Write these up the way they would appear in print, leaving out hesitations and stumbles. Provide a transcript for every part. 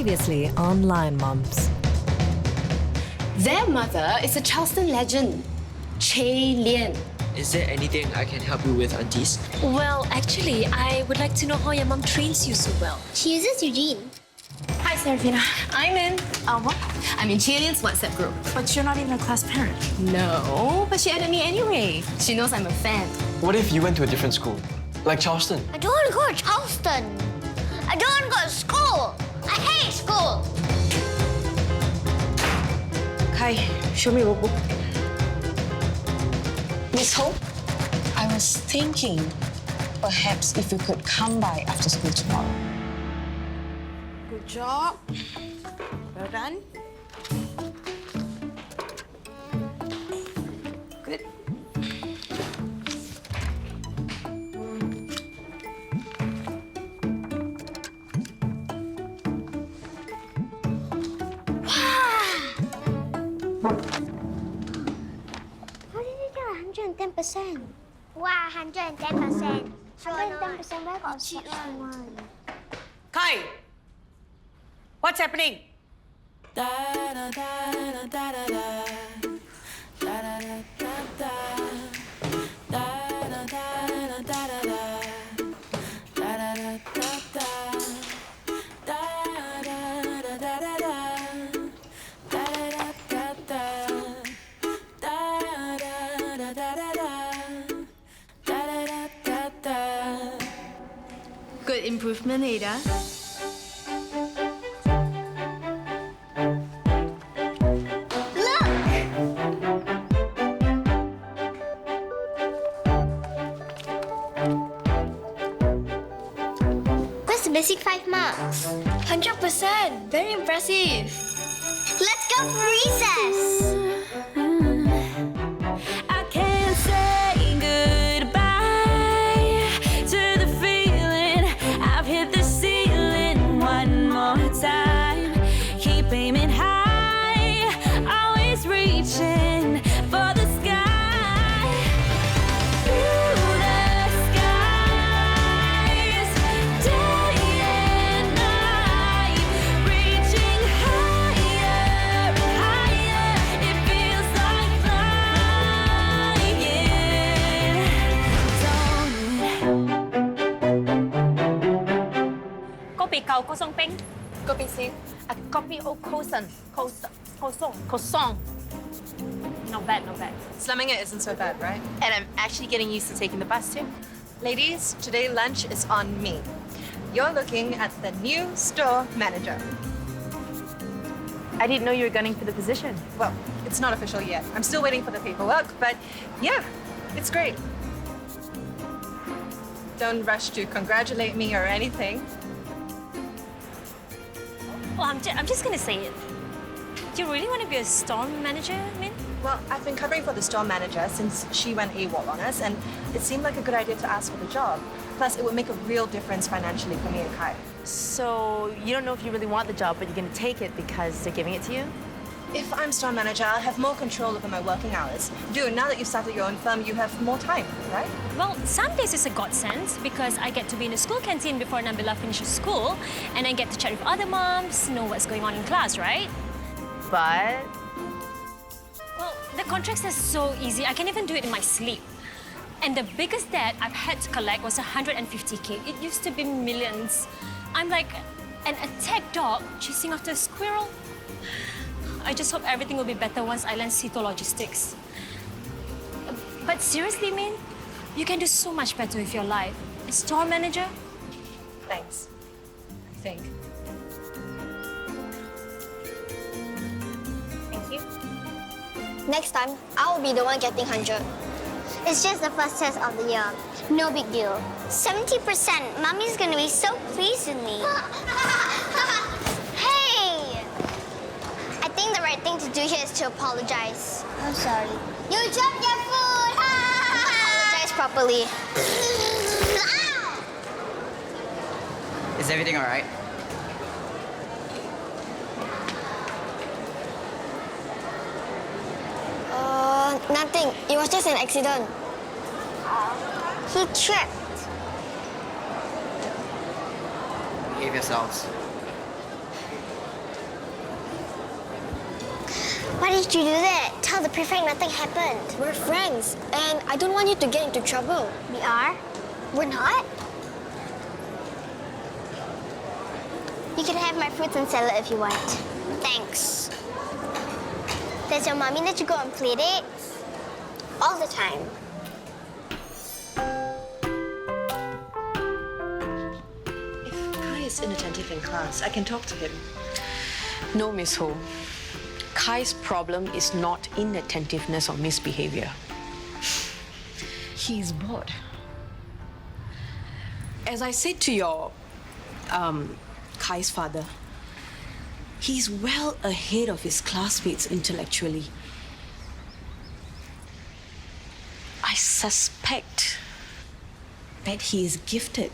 Previously on Lion Moms. Their mother is a Charleston legend, Chae Lian. Is there anything I can help you with, aunties? Well, actually, I would like to know how your mom trains you so well. She uses Eugene. Hi, Serafina. I'm in. What? I'm in Chae Lian's WhatsApp group. But you're not even a class parent. No, but she added me anyway. She knows I'm a fan. What if you went to a different school? Like Charleston? I don't want to go to Charleston. I don't want to go to school. I hate school. Kai, show me your book. Miss Hope, I was thinking perhaps if you could come by after school tomorrow. Good job. Well done. Good. How did you get 110%? Wow, 110%. 110% where got such one? Kai, what's happening? Good improvement, Ada. What's the basic 5 marks? 100%. Very impressive. Let's go for recess. I can't say goodbye to the feeling. I've hit the ceiling one more time. Keep aiming high, always reaching for the sky. Through the skies, day and night, reaching higher and higher. It feels like flying. Kopi kau kosong peng. Kopi sing. Kopi o kosong. Kosong. Not bad, not bad. Slumming it isn't so bad, right? And I'm actually getting used to taking the bus too. Ladies, today lunch is on me. You're looking at the new store manager. I didn't know you were gunning for the position. Well, it's not official yet. I'm still waiting for the paperwork, but yeah, it's great. Don't rush to congratulate me or anything. Well, I'm just gonna say it. Do you really want to be a store manager, Min? Well, I've been covering for the store manager since she went AWOL on us, and it seemed like a good idea to ask for the job. Plus, it would make a real difference financially for me and Kai. So you don't know if you really want the job, but you're gonna take it because they're giving it to you? If I'm store manager, I'll have more control over my working hours. Dude, now that you've started your own firm, you have more time, right? Well, some days it's a godsend because I get to be in the school canteen before Nabila finishes school, and I get to chat with other moms, know what's going on in class, right? But Well, the contract says so easy, I can even do it in my sleep. And the biggest debt I've had to collect was 150K. It used to be millions. I'm like an attack dog chasing after a squirrel. I just hope everything will be better once I learn Sito logistics. But seriously, Min, you can do so much better with your life. As store manager, Thanks. I think. thank you. Next time, I will be the one getting 100. It's just the first test of the year. No big deal. 70%. Mommy's gonna be so pleased with me. Hey! I think the right thing to do here is to apologize. I'm sorry. You dropped your food! Apologize properly. Is everything all right? Nothing. It was just an accident. He tripped. Behave yourselves. Why did you do that? Tell the prefect nothing happened. We're friends, and I don't want you to get into trouble. We are? We're not? You can have my fruits and salad if you want. Thanks. Does your mommy let you go on playdates? All the time. If Kai is inattentive in class, I can talk to him. No, Miss Ho. Kai's problem is not inattentiveness or misbehavior. He's bored. As I said to your Kai's father, he's well ahead of his classmates intellectually. I suspect that he is gifted.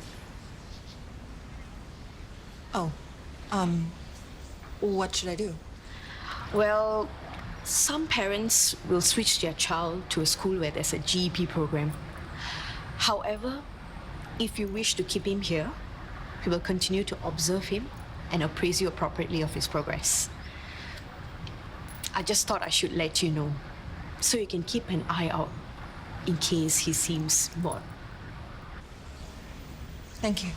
Oh, what should I do? Well, some parents will switch their child to a school where there's a GEP program. However, if you wish to keep him here, we will continue to observe him and appraise you appropriately of his progress. I just thought I should let you know, so you can keep an eye out in case he seems bored. Thank you.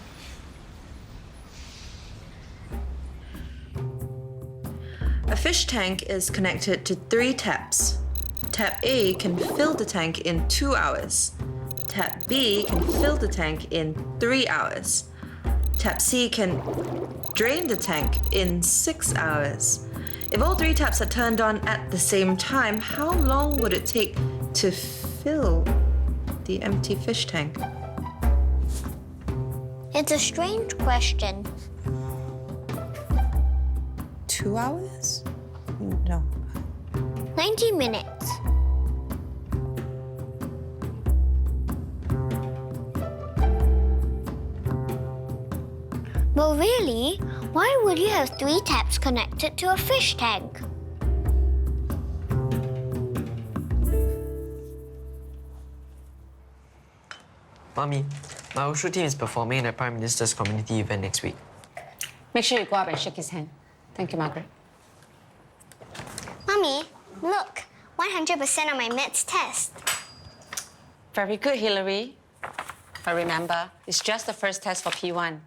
A fish tank is connected to 3 taps. Tap A can fill the tank in 2 hours. Tap B can fill the tank in 3 hours. Tap C can drain the tank in 6 hours. If all 3 taps are turned on at the same time, how long would it take to fill the empty fish tank? It's a strange question. 2 hours? No. 90 minutes. But really, why would you have 3 taps connected to a fish tank? Mommy, my Wushu team is performing at the Prime Minister's community event next week. Make sure you go up and shake his hand. Thank you, Margaret. Mommy, look, 100% on my maths test. Very good, Hilary. But remember, it's just the first test for P1.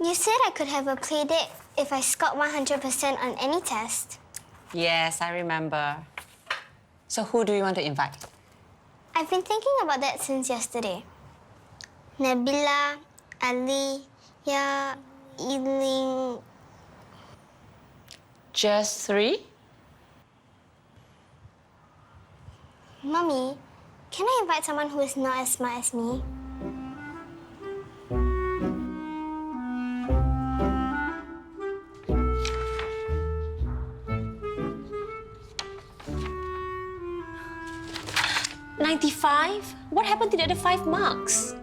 You said I could have a playdate if I scored 100% on any test. Yes, I remember. So who do you want to invite? I've been thinking about that since yesterday. Nabila, Ali, Eileen. Just 3? Mummy, can I invite someone who is not as smart as me? What happened to the other 5 marks?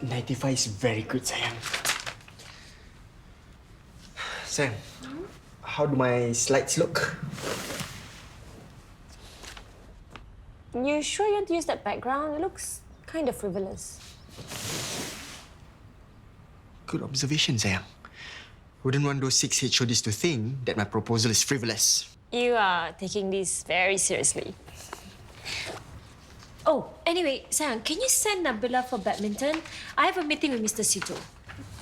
95 is very good, sayang. Sayang, how do my slides look? You sure you want to use that background? It looks kind of frivolous. Good observation, sayang. Wouldn't want those 6 HODs to think that my proposal is frivolous. You are taking this very seriously. Oh, anyway, Sayang, can you send Nabila for badminton? I have a meeting with Mr. Sito.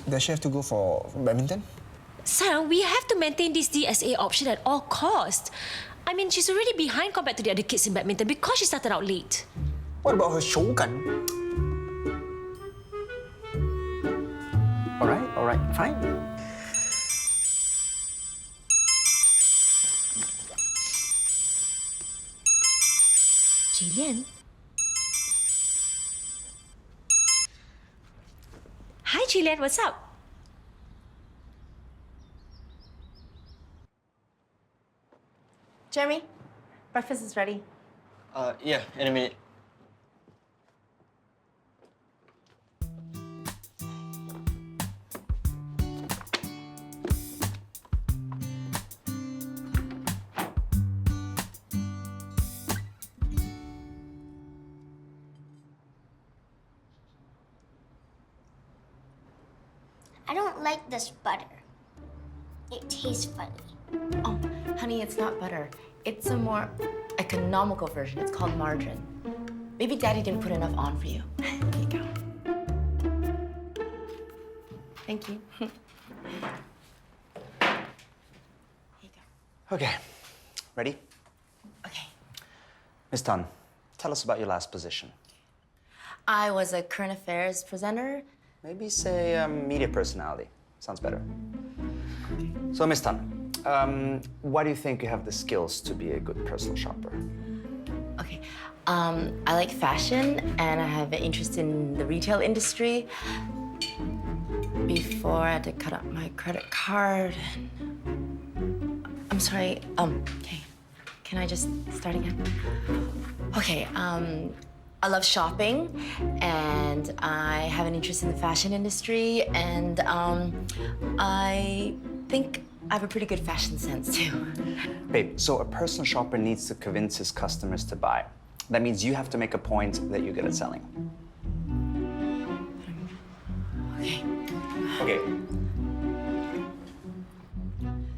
Does she have to go for badminton? Sayang, we have to maintain this DSA option at all costs. I mean, she's already behind compared to the other kids in badminton because she started out late. What about her shogun? All right, fine. Chae Lian? Hi, Chae Lian, what's up? Jeremy, breakfast is ready. Yeah, in a minute. I don't like this butter. It tastes funny. Oh, honey, it's not butter. It's a more economical version. It's called margarine. Maybe Daddy didn't put enough on for you. Here you go. Thank you. Here you go. Okay, ready? Okay. Miss Tan, tell us about your last position. I was a current affairs presenter. Maybe say media personality. Sounds better. So, Miss Tan, why do you think you have the skills to be a good personal shopper? Okay. I like fashion and I have an interest in the retail industry. Before I had to cut up my credit card. I'm sorry. Okay. Can I just start again? Okay. I love shopping and I have an interest in the fashion industry and I think I have a pretty good fashion sense too. Babe, so a personal shopper needs to convince his customers to buy. That means you have to make a point that you're good at selling. Okay. Okay.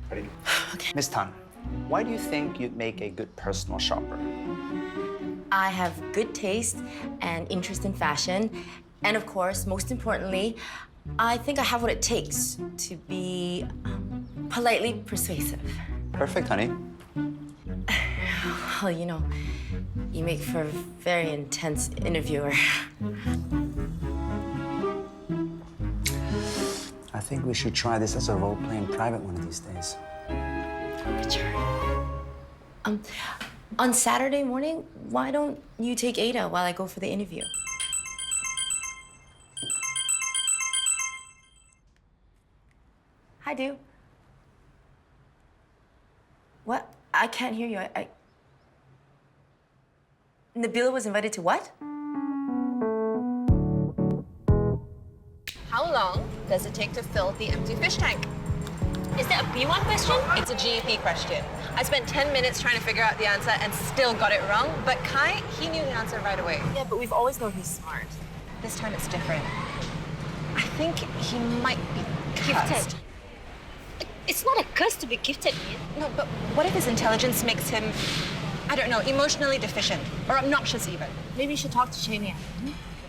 Ready? Okay. Miss Tan, why do you think you'd make a good personal shopper? I have good taste and interest in fashion. And of course, most importantly, I think I have what it takes to be politely persuasive. Perfect, honey. Well, you know, you make for a very intense interviewer. I think we should try this as a role-play in private one of these days. Sure. On Saturday morning, why don't you take Ada while I go for the interview? Hi, Du. What? I can't hear you. Nabila was invited to what? How long does it take to fill the empty fish tank? Is that a B1 question? It's a GEP question. I spent 10 minutes trying to figure out the answer and still got it wrong, but Kai, he knew the answer right away. Yeah, but we've always known he's smart. This time it's different. I think he might be Gifted. It's not a curse to be gifted, Ian. No, but what if his intelligence makes him, I don't know, emotionally deficient or obnoxious even? Maybe you should talk to Chae Lian.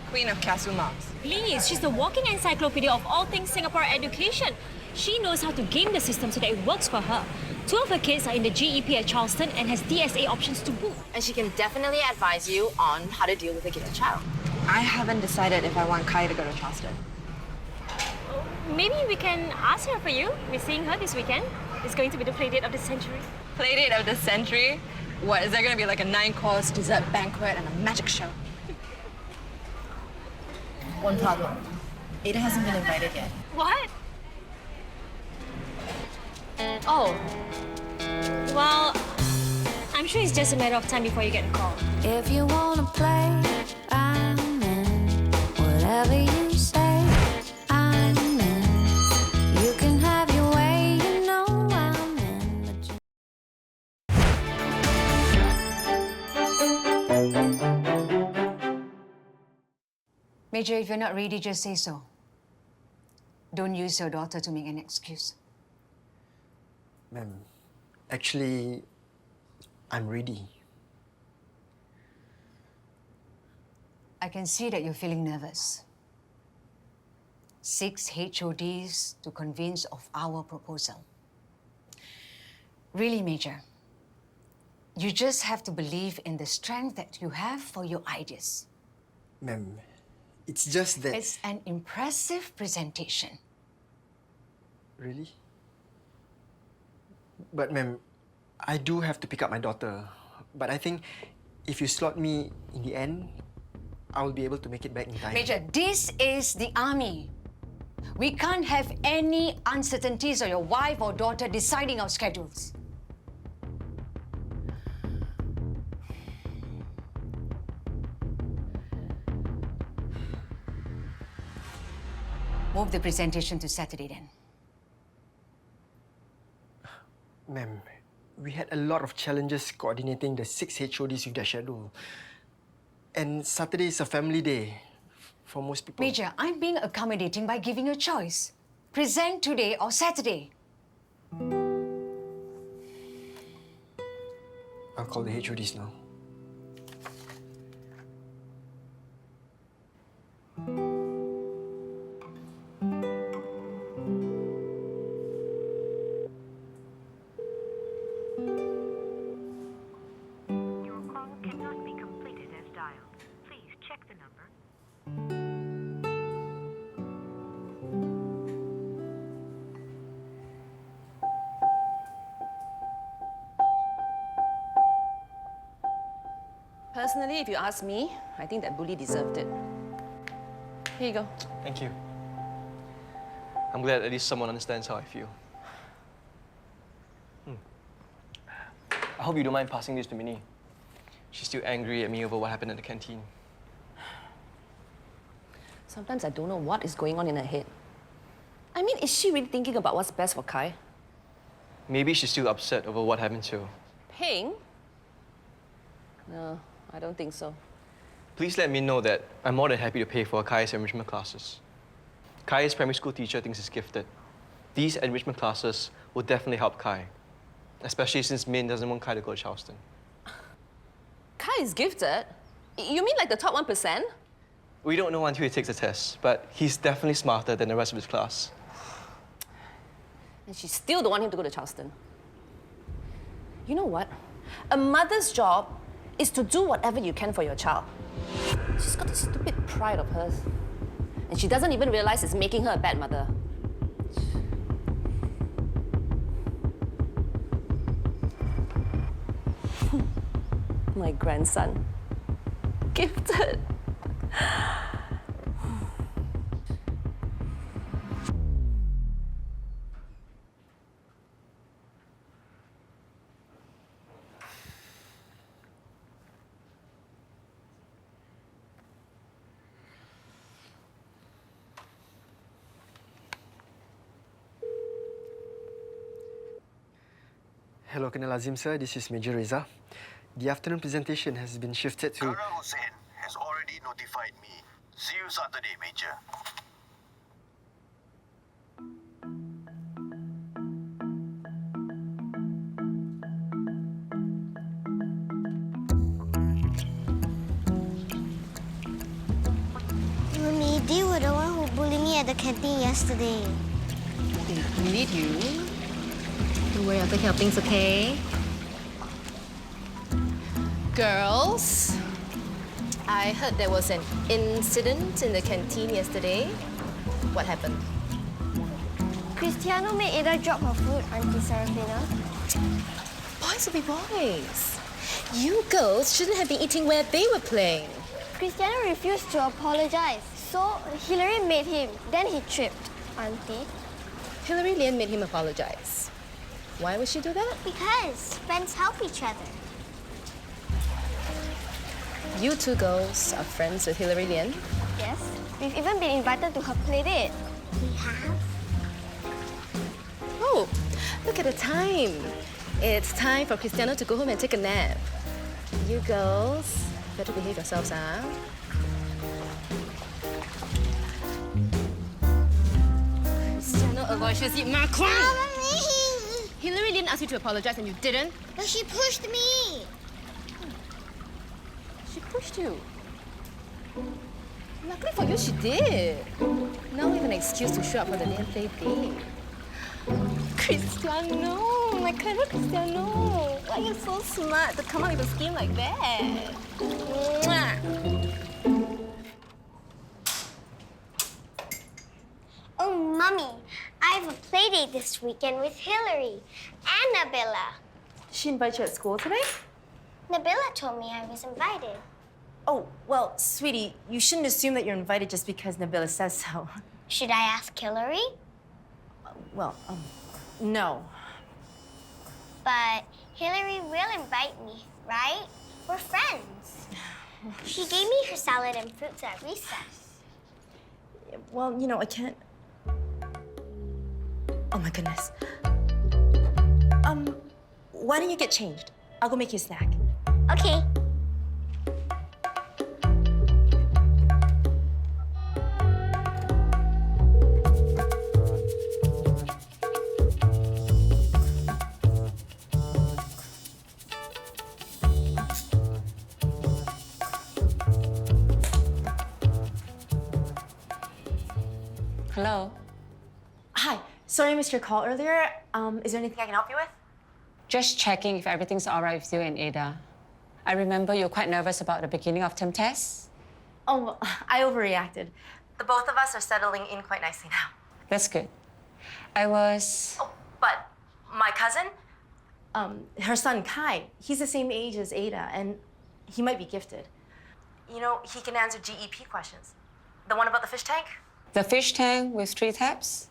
Queen of Kiasu moms. Please, she's the walking encyclopedia of all things Singapore education. She knows how to game the system so that it works for her. 2 of her kids are in the GEP at Charleston and has DSA options to boot. And she can definitely advise you on how to deal with a gifted child. I haven't decided if I want Kai to go to Charleston. Maybe we can ask her for you. We're seeing her this weekend. It's going to be the playdate of the century. Playdate of the century? What, is there gonna be like a 9-course dessert banquet and a magic show? One problem. Ada hasn't been invited yet. What? Oh. Well, I'm sure it's just a matter of time before you get a call. If you wanna play, I'm in. Whatever you say, I'm in. You can have your way, you know I'm in. Major, if you're not ready, just say so. Don't use your daughter to make an excuse. Ma'am, actually, I'm ready. I can see that you're feeling nervous. 6 HODs to convince of our proposal. Really, Major, you just have to believe in the strength that you have for your ideas. Ma'am, it's just that... It's an impressive presentation. Really? But ma'am, I do have to pick up my daughter. But I think if you slot me in the end, I will be able to make it back in time. Major, this is the army. We can't have any uncertainties or your wife or daughter deciding our schedules. Move the presentation to Saturday then. Ma'am, we had a lot of challenges coordinating the 6 HODs with their schedule. And Saturday is a family day for most people. Major, I'm being accommodating by giving you a choice. present today or Saturday. I'll call the HODs now. Your call cannot be completed as dialed. Please check the number. Personally, if you ask me, I think that bully deserved it. Here you go. Thank you. I'm glad at least someone understands how I feel. I hope you don't mind passing this to Minnie. She's still angry at me over what happened at the canteen. Sometimes I don't know what is going on in her head. I mean, is she really thinking about what's best for Kai? Maybe she's still upset over what happened to. Paying? No, I don't think so. Please let me know that I'm more than happy to pay for Kai's enrichment classes. Kai's primary school teacher thinks he's gifted. These enrichment classes will definitely help Kai, especially since Min doesn't want Kai to go to Charleston. Kai is gifted? You mean like the top 1%? We don't know until he takes the test, but he's definitely smarter than the rest of his class. And she still don't want him to go to Charleston. You know what? A mother's job is to do whatever you can for your child. She's got this stupid pride of hers. And she doesn't even realize it's making her a bad mother. My grandson. Gifted. Hello, Colonel Azim sir. This is Major Reza. The afternoon presentation has been shifted to... Colonel Hussain has already notified me. See you Saturday, Major. Mommy, they were the one who bullied me at the canteen yesterday. They bullied you? Don't worry, I'll take care of things, okay? Girls, I heard there was an incident in the canteen yesterday. What happened? Cristiano made Ada drop her food, Auntie Serafina. Boys will be boys. You girls shouldn't have been eating where they were playing. Cristiano refused to apologize, so Hilary made him. Then he tripped, Auntie. Hilary Lian made him apologize. Why would she do that? Because friends help each other. You two girls are friends with Hilary Lian? Yes, we've even been invited to her Playdate. We have? Oh, look at the time. It's time for Cristiano to go home and take a nap. You girls better behave yourselves, huh? Cristiano Aloysius, eat Macron! Hilary Lian asked you to apologize and you didn't? But she pushed me. She pushed you. Luckily for you, she did. Now we have an excuse to show up for the damn Playdate. Cristiano, my clever Cristiano. Why are you so smart to come up with a scheme like that? Mwah. Oh, Mummy, I have a Playdate this weekend with Hilary and Nabila. She invited you at school today? Nabila told me I was invited. Oh, well, sweetie, you shouldn't assume that you're invited just because Nabila says so. Should I ask Hilary? Well, no. But Hilary will invite me, right? We're friends. She gave me her salad and fruits at recess. Well, you know, I can't... Oh my goodness. Why don't you get changed? I'll go make you a snack. Okay. Sorry I missed your call earlier. Is there anything I can help you with? Just checking if everything's all right with you and Ada. I remember you were quite nervous about the beginning of term tests. Oh, I overreacted. The both of us are settling in quite nicely now. That's good. Oh, But my cousin, her son Kai, he's the same age as Ada, and he might be gifted. You know, he can answer GEP questions. The one about the fish tank? The fish tank with 3 tabs?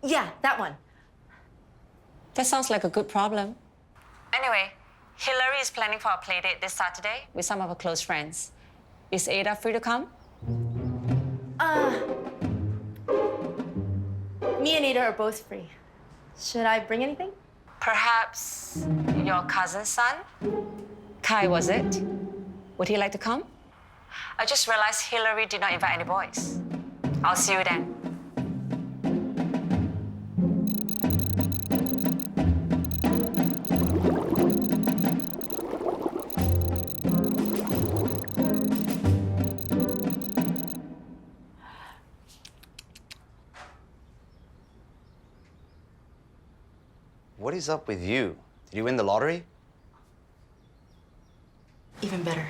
Yeah, that one. That sounds like a good problem. Anyway, Hilary is planning for a playdate this Saturday with some of her close friends. Is Ada free to come? Me and Ada are both free. Should I bring anything? Perhaps your cousin's son? Kai, was it? Would he like to come? I just realized Hilary did not invite any boys. I'll see you then. What is up with you? Did you win the lottery? Even better.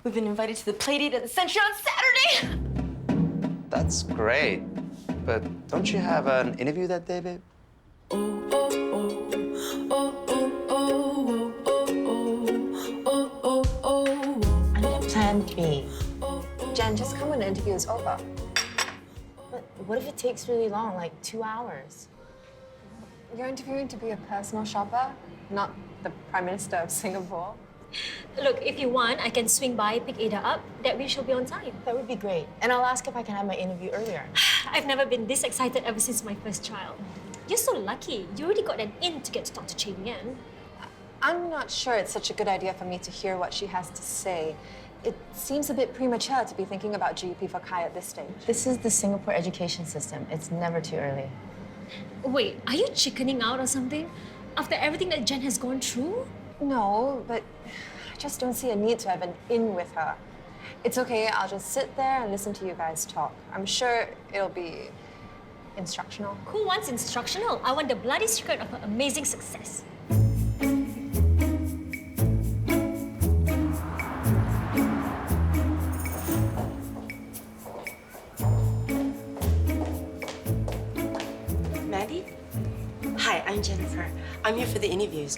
We've been invited to the Playdate at the Century on Saturday! That's great. But don't you have an interview that day, babe? I need a plan B. Jen, just come when the interview is over. But what if it takes really long, like 2 hours? You're interviewing to be a personal shopper, not the Prime Minister of Singapore. Look, if you want, I can swing by, pick Ada up. That way she'll be on time. That would be great. And I'll ask if I can have my interview earlier. I've never been this excited ever since my first child. You're so lucky. You already got an in to get to talk to Chae Lian. I'm not sure it's such a good idea for me to hear what she has to say. It seems a bit premature to be thinking about GEP for Kai at this stage. This is the Singapore education system. It's never too early. Wait, are you chickening out or something? After everything that Jen has gone through? No, but I just don't see a need to have an in with her. It's okay, I'll just sit there and listen to you guys talk. I'm sure it'll be instructional. Who wants instructional? I want the bloody secret of her amazing success. Maddie? Hi, I'm Jennifer. I'm here for the interviews.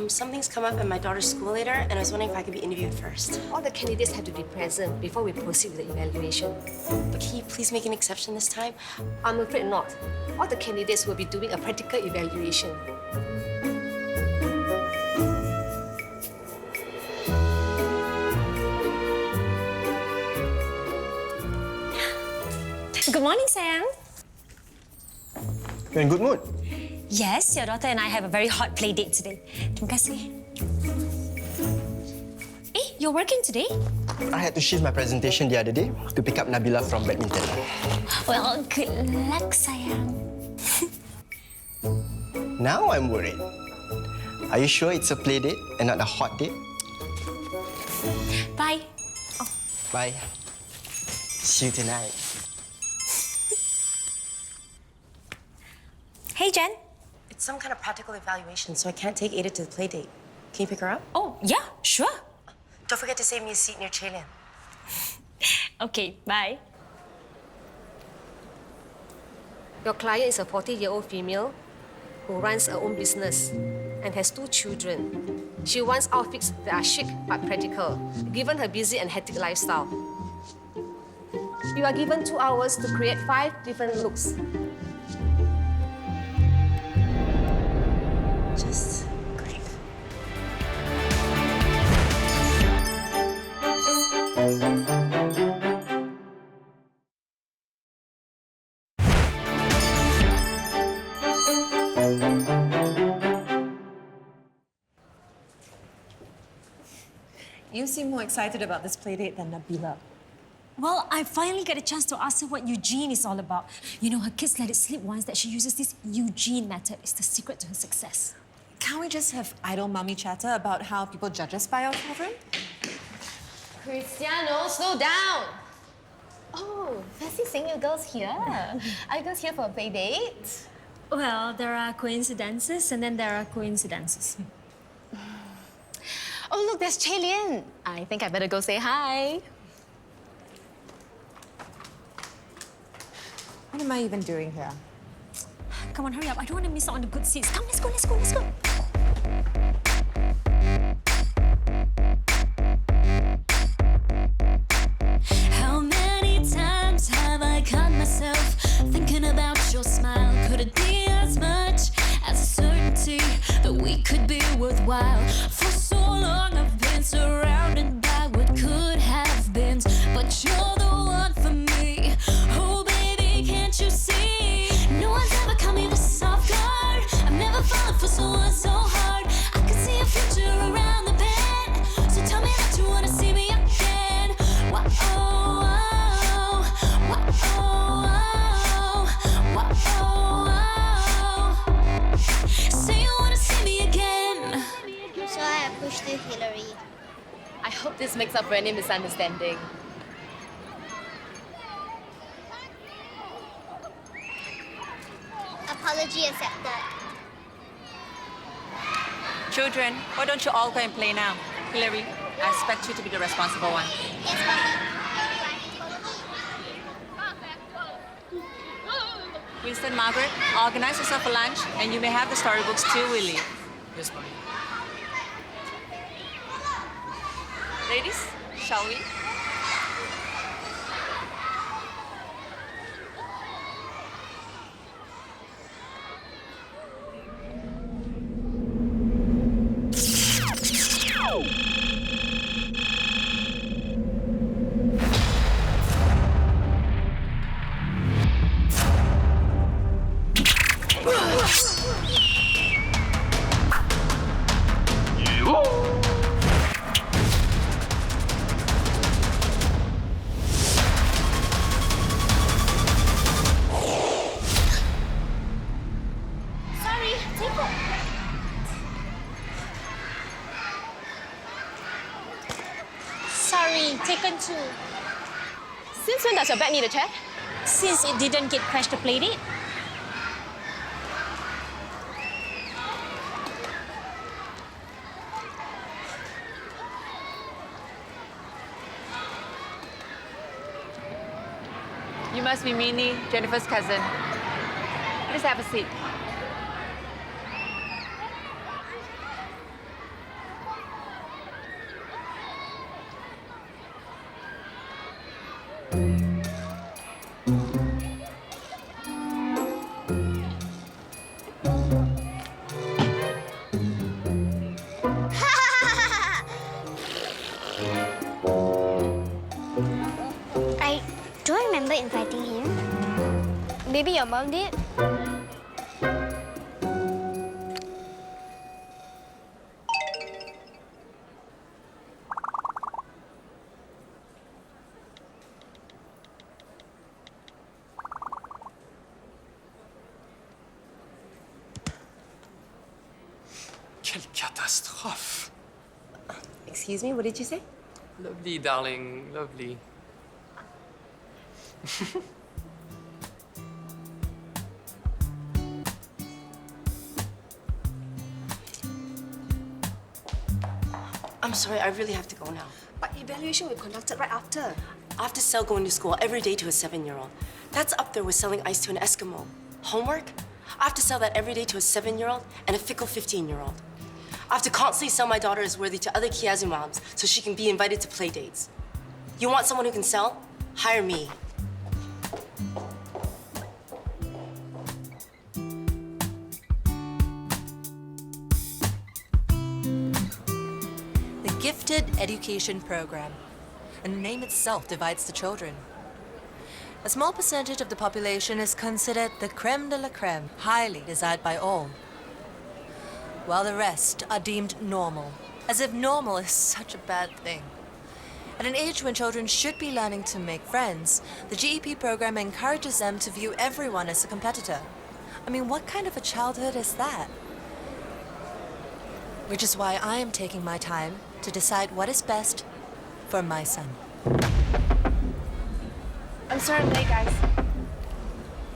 Something's come up at my daughter's school later, and I was wondering if I could be interviewed first. All the candidates have to be present before we proceed with the evaluation. But can you please make an exception this time? I'm afraid not. All the candidates will be doing a practical evaluation. Good morning, Sam. You're in good mood. Yes, your daughter and I have a very hot play date today. Terima kasih. You're working today? I had to shift my presentation the other day to pick up Nabila from badminton. Well, good luck, sayang. Now I'm worried. Are you sure it's a play date and not a hot date? Bye. Bye. See you tonight. Hey, Jen. It's some kind of practical evaluation, so I can't take Ada to the play date. Can you pick her up? Oh, yeah, sure. Don't forget to save me a seat near Chae Lian. Okay, bye. Your client is a 40-year-old female who runs her own business and has 2 children. She wants outfits that are chic but practical, given her busy and hectic lifestyle. You are given 2 hours to create 5 different looks. Just great. You seem more excited about this playdate than Nabila. Well, I finally get a chance to ask her what Eugene is all about. You know, her kids let it slip once that she uses this Eugene method. It's the secret to her success. Can't we just have idle mummy chatter about how people judge us by our children? Cristiano, slow down! Oh, fancy seeing you girls here. Are you girls here for a play date? Well, there are coincidences and then there are coincidences. Oh, look, there's Chae Lian. I think I better go say hi. What am I even doing here? Come on, hurry up. I don't want to miss out on the good seats. Come, let's go, let's go, let's go. How many times have I caught myself thinking about your smile? Could it be as much as a certainty that we could be worthwhile? For so long I've been surrounded by what could have been, but you're the one for me. Oh baby, can't you see? No one's ever caught me this off guard. I've never fallen for someone so hard. I could see a future around the bend, so tell me that you wanna see me again. Whoa, oh, oh, whoa, oh, oh, say you wanna see me again. So I pushed to Hilary. I hope this makes up for any misunderstanding. Apology accepted. Children, why don't you all go and play now? Hilary, I expect you to be the responsible one. Yes, Mommy. Winston, Margaret, organize yourself for lunch, and you may have the storybooks too, Willie. Yes, Mommy. Ladies, shall we? Sorry, take it. Sorry, taken two. Since when does your bag need a chair? Since it didn't get crashed to Playdate. You must be Minnie, Jennifer's cousin. Please have a seat. I don't remember inviting him. Maybe your mom did? Quelle catastrophe! Excuse me, what did you say? Lovely, darling, lovely. I'm sorry, I really have to go now. But evaluation will be conducted right after. I have to sell going to school every day to a 7-year-old. That's up there with selling ice to an Eskimo. Homework? I have to sell that every day to a 7-year-old and a fickle 15-year-old. I have to constantly sell my daughter as worthy to other Kiazu moms so she can be invited to play dates. You want someone who can sell? Hire me. The Gifted Education Program, and the name itself divides the children. A small percentage of the population is considered the creme de la creme, highly desired by all, while the rest are deemed normal, as if normal is such a bad thing. At an age when children should be learning to make friends, the GEP program encourages them to view everyone as a competitor. I mean, what kind of a childhood is that? Which is why I am taking my time to decide what is best for my son. I'm sorry I'm late, guys.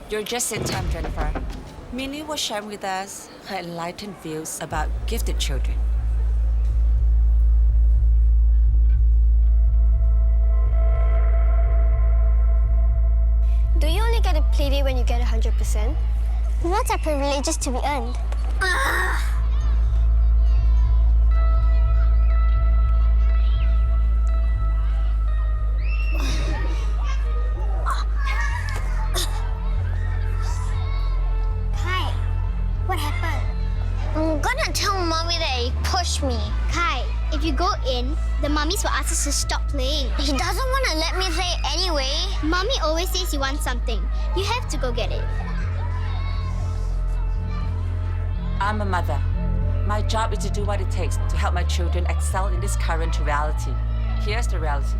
You're just in time, Jennifer. Minnie was sharing with us her enlightened views about gifted children. Do you only get a Playdate when you get 100%? Rewards are privileges to be earned. Kai, what happened? I'm gonna tell Mommy that he pushed me. Kai, if you go in, the mummies will ask us to stop playing. He doesn't want to let me play anyway. Mommy always says you want something. You have to go get it. I'm a mother. My job is to do what it takes to help my children excel in this current reality. Here's the reality.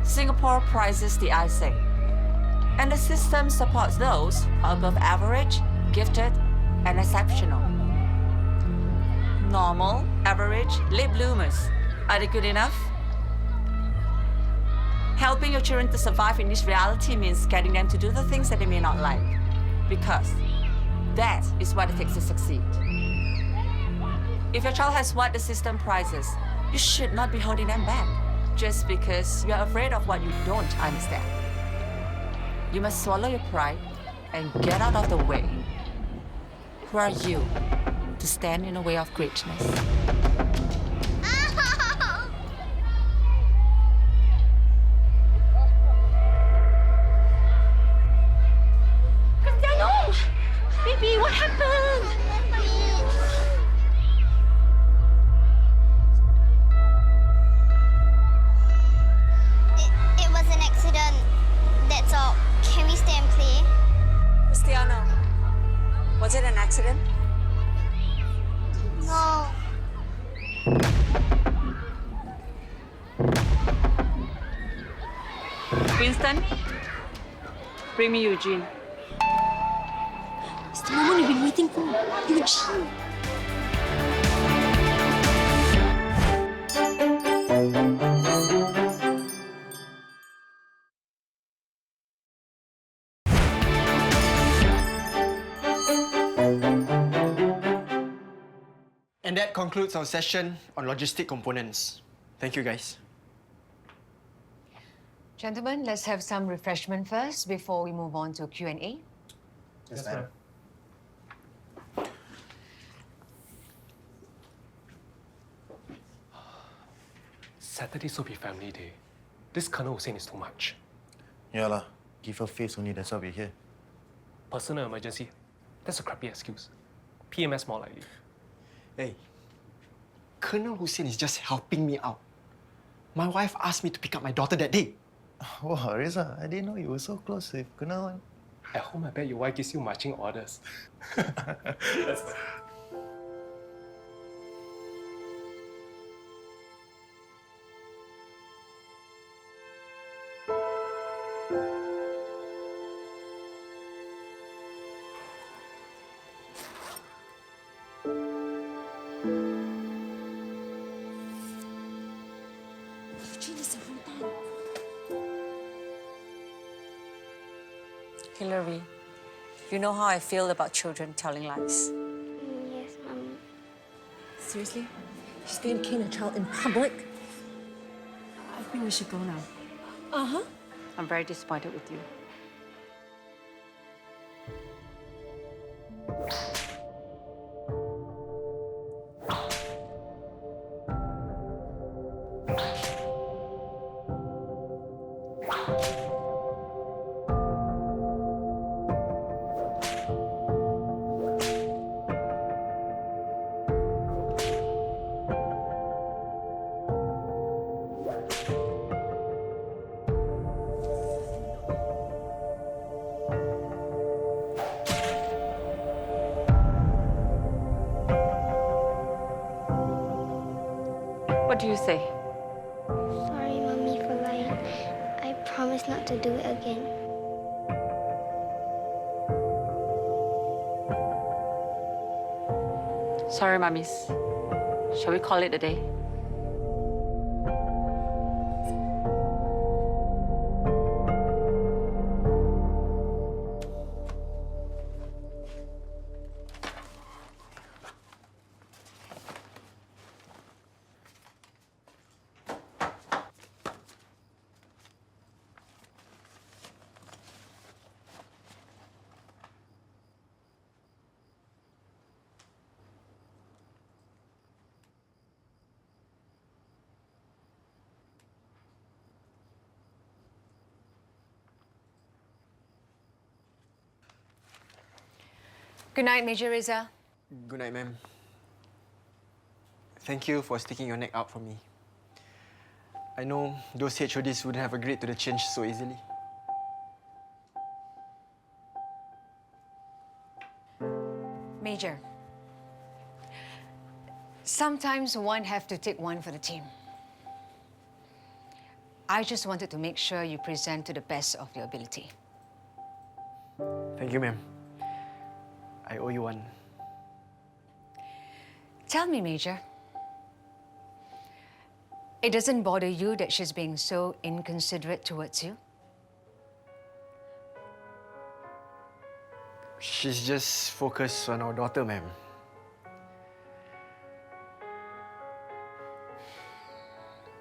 Singapore prizes the eyesight, and the system supports those who are above average, gifted, and exceptional. Normal, average, late bloomers. Are they good enough? Helping your children to survive in this reality means getting them to do the things that they may not like, because that is what it takes to succeed. If your child has what the system prizes, you should not be holding them back just because you're afraid of what you don't understand. You must swallow your pride and get out of the way. Who are you to stand in the way of greatness? Cristiano! Baby, what happened? It was an accident. That's all. Can we stay and play? Cristiano, was it an accident? No. Winston, bring me Eugene. It's the moment we've been waiting for. Eugene. And that concludes our session on logistic components. Thank you, guys. Gentlemen, let's have some refreshment first before we move on to Q&A. Yes, ma'am. Saturday will be family day. This Colonel Hussein is too much. Yeah lah. Give her face only, that's why we're here. Personal emergency. That's a crappy excuse. PMS more likely. Hey, Colonel Hussein is just helping me out. My wife asked me to pick up my daughter that day. Wow, Reza, I didn't know you were so close with Kunal. At home, I bet your wife gives you marching orders. Hilary, you know how I feel about children telling lies. Yes, Mommy. Seriously? She's going to cane a child in public? I think we should go now. Uh-huh. I'm very disappointed with you. What do you say? Sorry, Mommy, for lying. I promise not to do it again. Sorry, mummies. Shall we call it a day? Good night, Major Reza. Good night, ma'am. Thank you for sticking your neck out for me. I know those HODs wouldn't have agreed to the change so easily. Major, sometimes one have to take one for the team. I just wanted to make sure you present to the best of your ability. Thank you, ma'am. I owe you one. Tell me, Major, it doesn't bother you that she's being so inconsiderate towards you? She's just focused on our daughter, ma'am.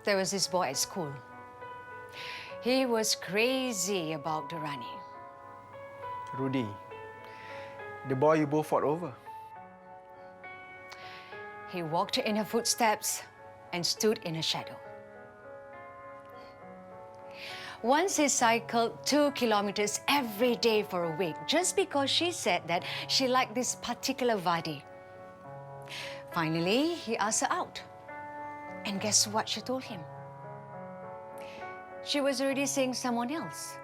There was this boy at school. He was crazy about Durrani. Rudy, the boy you both fought over. He walked in her footsteps and stood in her shadow. Once he cycled 2 kilometers every day for a week just because she said that she liked this particular Vadi. Finally, he asked her out. And guess what she told him? She was already seeing someone else.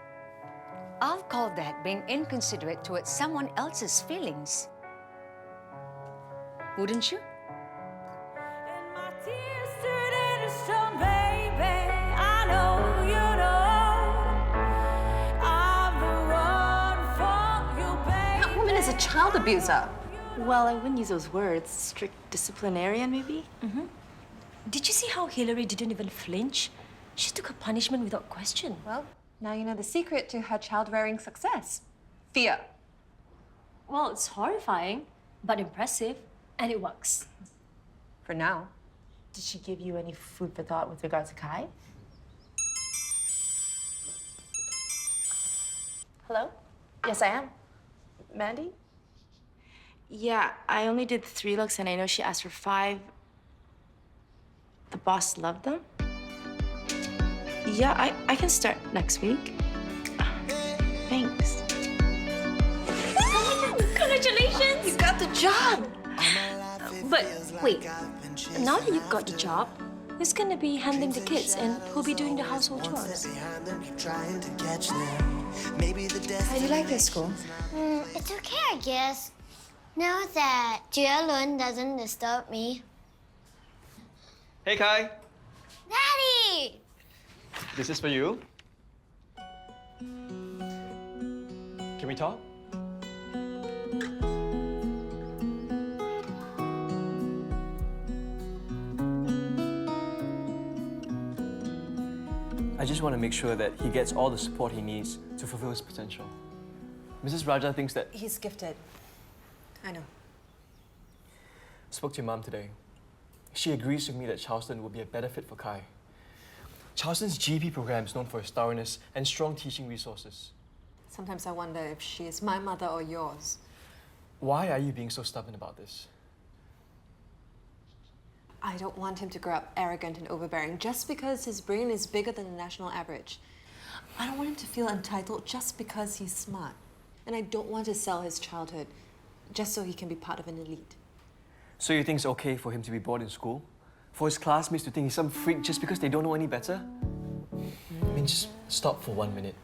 I'll call that being inconsiderate towards someone else's feelings. Wouldn't you? That woman is a child abuser. Well, I wouldn't use those words. Strict disciplinarian, maybe? Did you see how Hilary didn't even flinch? She took her punishment without question. Well, now you know the secret to her child-rearing success. Fear. Well, it's horrifying, but impressive, and it works. For now. Did she give you any food for thought with regards to Kai? Hello? Yes, I am. Mandy? Yeah, I only did 3 looks and I know she asked for 5. The boss loved them? Yeah, I can start next week. Thanks. Congratulations! You got the job! But wait, now that you've got the job, who's gonna be handling the kids and who'll be doing the household chores? How do you like this school? It's okay, I guess. Now that Chae Lian doesn't disturb me. Hey, Kai. Daddy! This is for you. Can we talk? I just want to make sure that he gets all the support he needs to fulfill his potential. Mrs. Raja thinks that... He's gifted. I know. Spoke to your mom today. She agrees with me that Charleston would be a better fit for Kai. Charleston's GP program is known for its thoroughness and strong teaching resources. Sometimes I wonder if she is my mother or yours. Why are you being so stubborn about this? I don't want him to grow up arrogant and overbearing just because his brain is bigger than the national average. I don't want him to feel entitled just because he's smart. And I don't want to sell his childhood just so he can be part of an elite. So you think it's okay for him to be bored in school? For his classmates to think he's some freak just because they don't know any better? I mean, just stop for 1 minute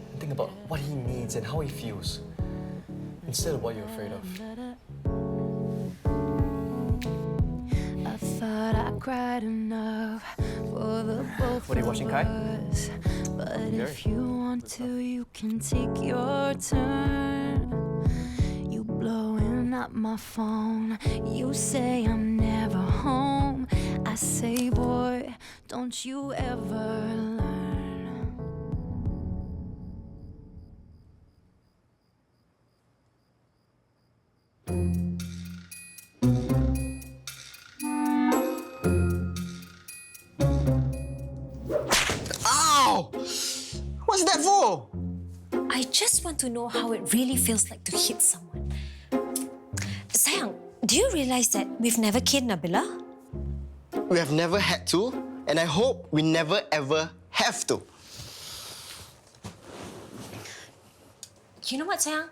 and think about what he needs and how he feels, instead of what you're afraid of. I thought I cried enough for the both What are you watching, Kai? But if you want to, you can take your turn. You blowing up my phone. You say I'm never home. I say, boy, don't you ever learn. Ow! What's that for? I just want to know how it really feels like to hit someone. Sayang, do you realize that we've never killed Nabila? We have never had to, and I hope we never ever have to. You know what, Sayang?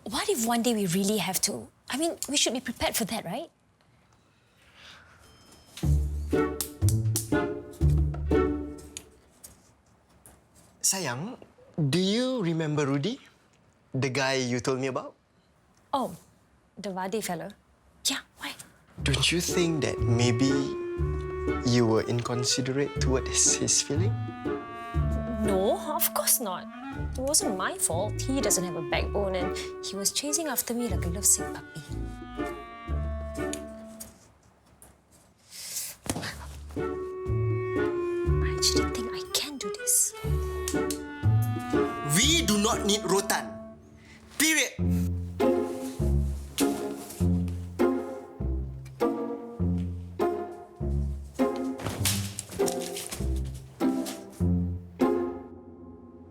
What if one day we really have to? I mean, we should be prepared for that, right? Sayang, do you remember Rudy? The guy you told me about? Oh, the Vadi fellow. Yeah, why? Don't you think that maybe you were inconsiderate towards his feeling? No, of course not. It wasn't my fault. He doesn't have a backbone and he was chasing after me like a lovesick puppy. I actually think I can do this. We do not need rotan. Period.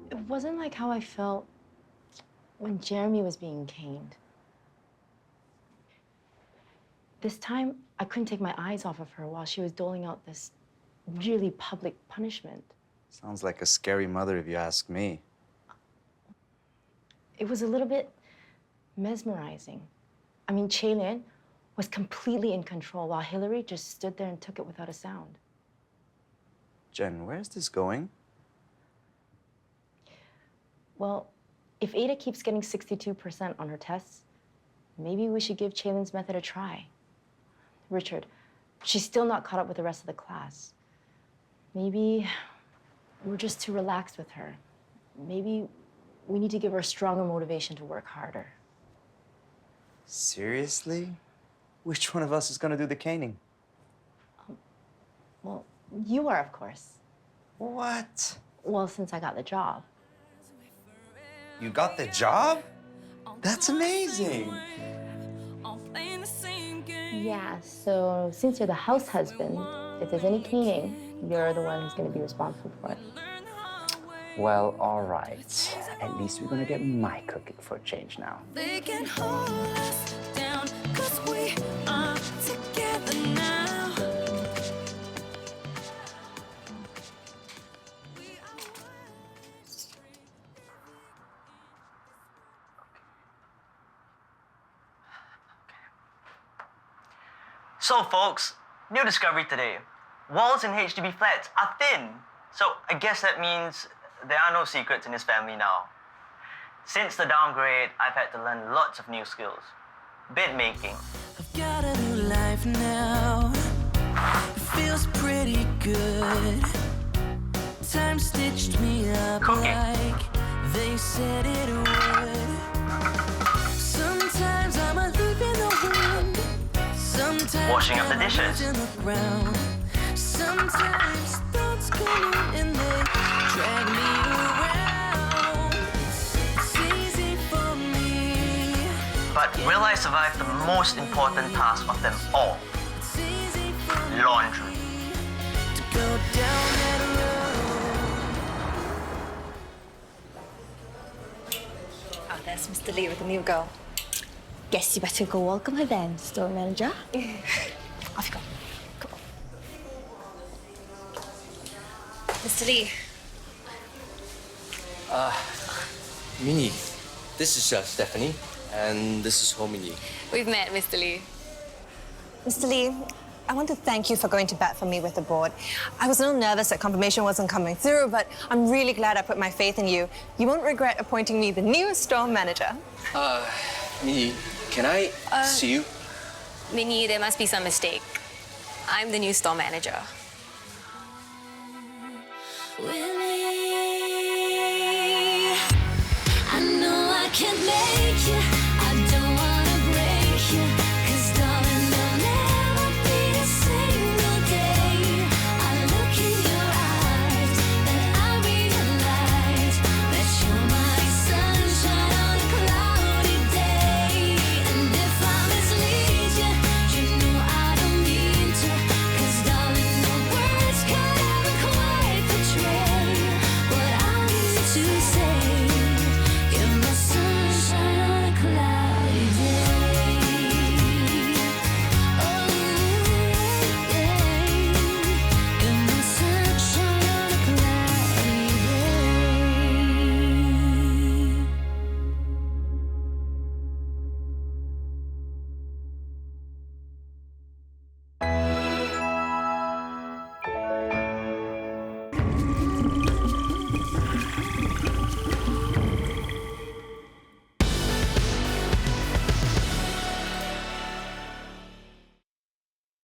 It wasn't like how I felt when Jeremy was being caned. This time, I couldn't take my eyes off of her while she was doling out this really public punishment. Sounds like a scary mother if you ask me. It was a little bit mesmerizing. I mean, Chae Lian was completely in control while Hilary just stood there and took it without a sound. Jen, where's this going? Well, if Ada keeps getting 62% on her tests, maybe we should give Chae Lian's method a try. Richard, she's still not caught up with the rest of the class. Maybe we're just too relaxed with her. Maybe we need to give her a stronger motivation to work harder. Seriously? Which one of us is gonna do the caning? Well, you are, of course. What? Well, since I got the job. You got the job? That's amazing. Yeah, so since you're the house husband, if there's any caning, you're the one who's going to be responsible for it. Well, all right. At least we're gonna get my cooking for a change now. They can hold us down, 'cause we are together now. So, folks, new discovery today. Walls in HDB flats are thin. So, I guess that means there are no secrets in his family now. Since the downgrade, I've had to learn lots of new skills. Bed making. I've got a new life now. It feels pretty good. Time stitched me up like they said it would. Sometimes I'm a leaf in the wind. Sometimes Washing up the I'm a dishes. root in the ground. Sometimes thoughts come in and they drag me around. It's easy for me. But will I survive the most important task of them all? Laundry. To go down that road. Oh, there's Mr. Lee with the new girl. Guess you better go welcome her then, store manager. Off you go. Come on. Mr. Lee. Minnie, this is Stephanie, and this is Ho-Minnie. We've met, Mr. Lee. Mr. Lee, I want to thank you for going to bat for me with the board. I was a little nervous that confirmation wasn't coming through, but I'm really glad I put my faith in you. You won't regret appointing me the new store manager. Minnie, can I see you? Minnie, there must be some mistake. I'm the new store manager. I know I can't make